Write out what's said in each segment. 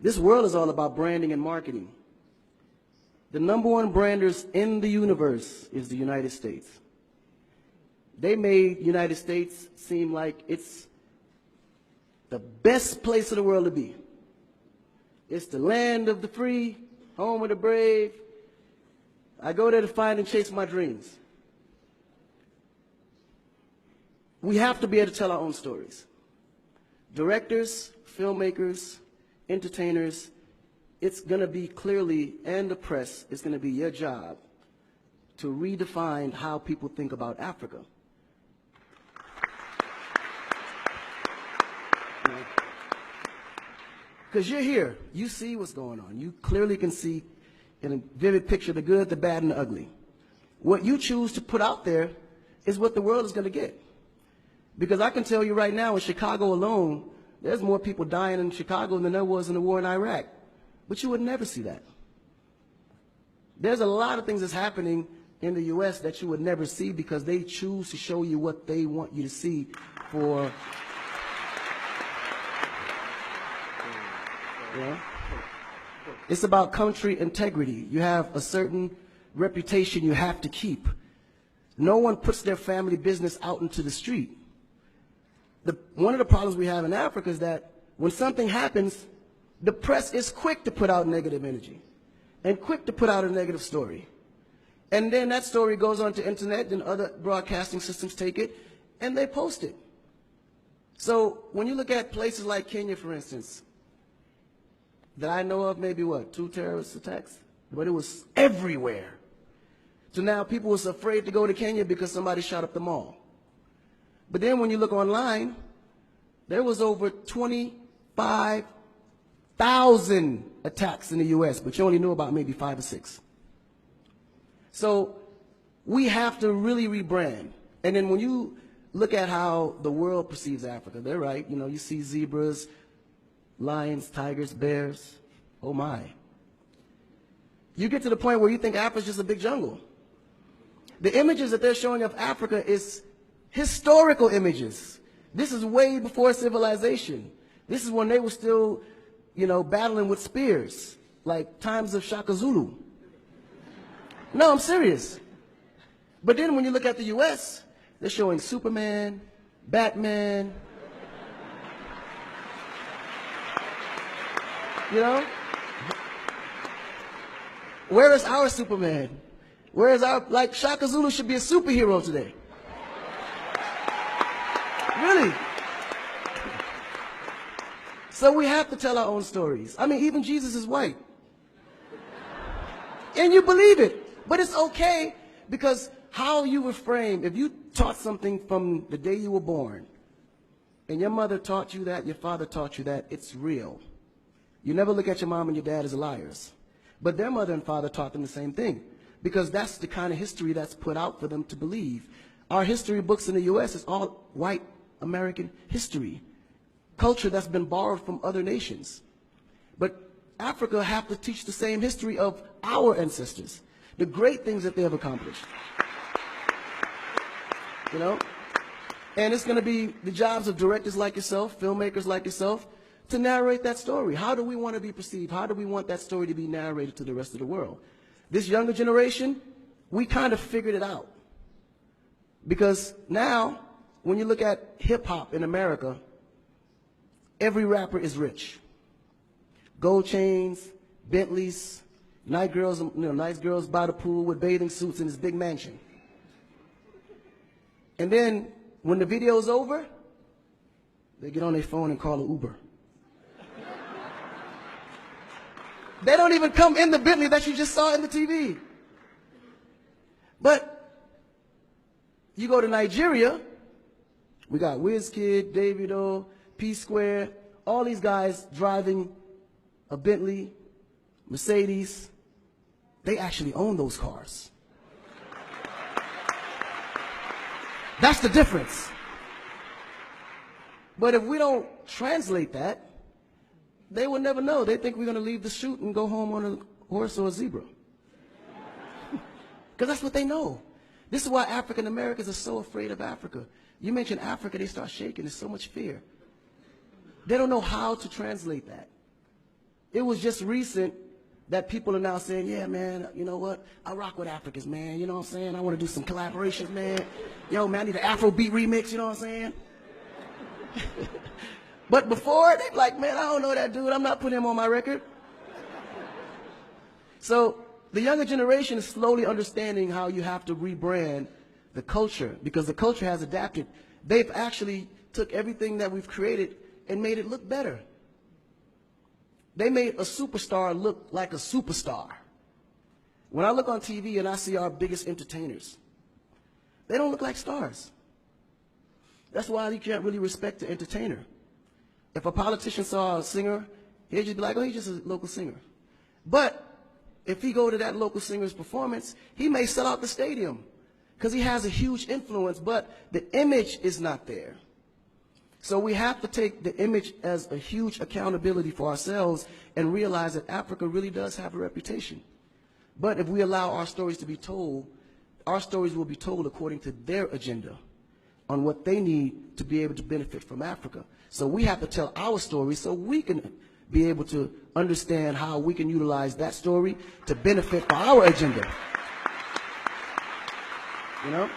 This world is all about branding and marketing. The #1 branders in the universe is the United States. They made United States seem like it's the best place in the world to be. It's the land of the free, home of the brave. I go there to find and chase my dreams. We have to be able to tell our own stories. Directors, filmmakers, entertainers, it's going to be clearly, and the press, it's going to be your job to redefine how people think about Africa. Because you're here, you see what's going on. You clearly can see in a vivid picture the good, the bad, and the ugly. What you choose to put out there is what the world is going to get. Because I can tell you right now, in Chicago alone, there's more people dying in Chicago than there was in the war in Iraq. But you would never see that. There's a lot of things that's happening in the U.S. that you would never see because they choose to show you what they want you to see for... Yeah. It's about country integrity. You have a certain reputation you have to keep. No one puts their family business out into the street. One of the problems we have in Africa is that when something happens, the press is quick to put out negative energy and quick to put out a negative story. And then that story goes on to internet and other broadcasting systems take it and they post it. So when you look at places like Kenya, for instance, that I know of, maybe what, 2 terrorist attacks? But it was everywhere. So now people was afraid to go to Kenya because somebody shot up the mall. But then when you look online, there was over 25,000 attacks in the U.S., but you only knew about maybe 5 or 6. So we have to really rebrand. And then when you look at how the world perceives Africa, they're right. You know, you see zebras, lions, tigers, bears. Oh my. You get to the point where you think Africa's just a big jungle. The images that they're showing of Africa is historical images. This is way before civilization. This is when they were still, you know, battling with spears, like times of Shaka Zulu. No, I'm serious. But then when you look at the U.S., they're showing Superman, Batman, you know? Where is our Superman? Where is our, like, Shaka Zulu should be a superhero today. Really. So we have to tell our own stories. I mean, even Jesus is white. And you believe it. But it's okay because how you were framed, if you taught something from the day you were born, and your mother taught you that, your father taught you that, it's real. You never look at your mom and your dad as liars. But their mother and father taught them the same thing because that's the kind of history that's put out for them to believe. Our history books in the U.S. is all white American history, culture that's been borrowed from other nations. But Africa have to teach the same history of our ancestors, the great things that they have accomplished. You know? And it's going to be the jobs of directors like yourself, filmmakers like yourself, to narrate that story. How do we want to be perceived? How do we want that story to be narrated to the rest of the world? This younger generation, we kind of figured it out. Because now, when you look at hip-hop in America, every rapper is rich. Gold chains, Bentleys, nice girls by the pool with bathing suits in this big mansion. And then, when the video's over, they get on their phone and call an Uber. They don't even come in the Bentley that you just saw in the TV. But you go to Nigeria, we got Wizkid, Davido, P-Square, all these guys driving a Bentley, Mercedes. They actually own those cars. That's the difference. But if we don't translate that, they will never know. They think we're going to leave the shoot and go home on a horse or a zebra. Because that's what they know. This is why African Americans are so afraid of Africa. You mention Africa, they start shaking. There's so much fear. They don't know how to translate that. It was just recent that people are now saying, yeah, man, you know what? I rock with Africans, man. You know what I'm saying? I want to do some collaborations, man. Yo, man, I need an Afrobeat remix, you know what I'm saying? But before, they're like, man, I don't know that dude. I'm not putting him on my record. So the younger generation is slowly understanding how you have to rebrand the culture, because the culture has adapted. They've actually took everything that we've created and made it look better. They made a superstar look like a superstar. When I look on TV and I see our biggest entertainers, they don't look like stars. That's why you can't really respect the entertainer. If a politician saw a singer, he'd just be like, oh, he's just a local singer. But if he go to that local singer's performance, he may sell out the stadium because he has a huge influence, but the image is not there. So we have to take the image as a huge accountability for ourselves and realize that Africa really does have a reputation. But if we allow our stories to be told, our stories will be told according to their agenda on what they need to be able to benefit from Africa. So we have to tell our story so we can be able to understand how we can utilize that story to benefit for our agenda. You know?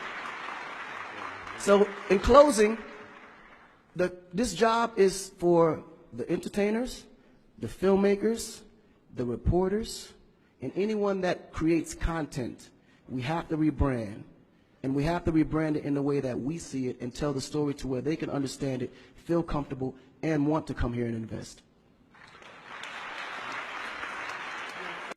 So in closing, this job is for the entertainers, the filmmakers, the reporters, and anyone that creates content. We have to rebrand. And we have to rebrand it in the way that we see it and tell the story to where they can understand it, feel comfortable, and want to come here and invest.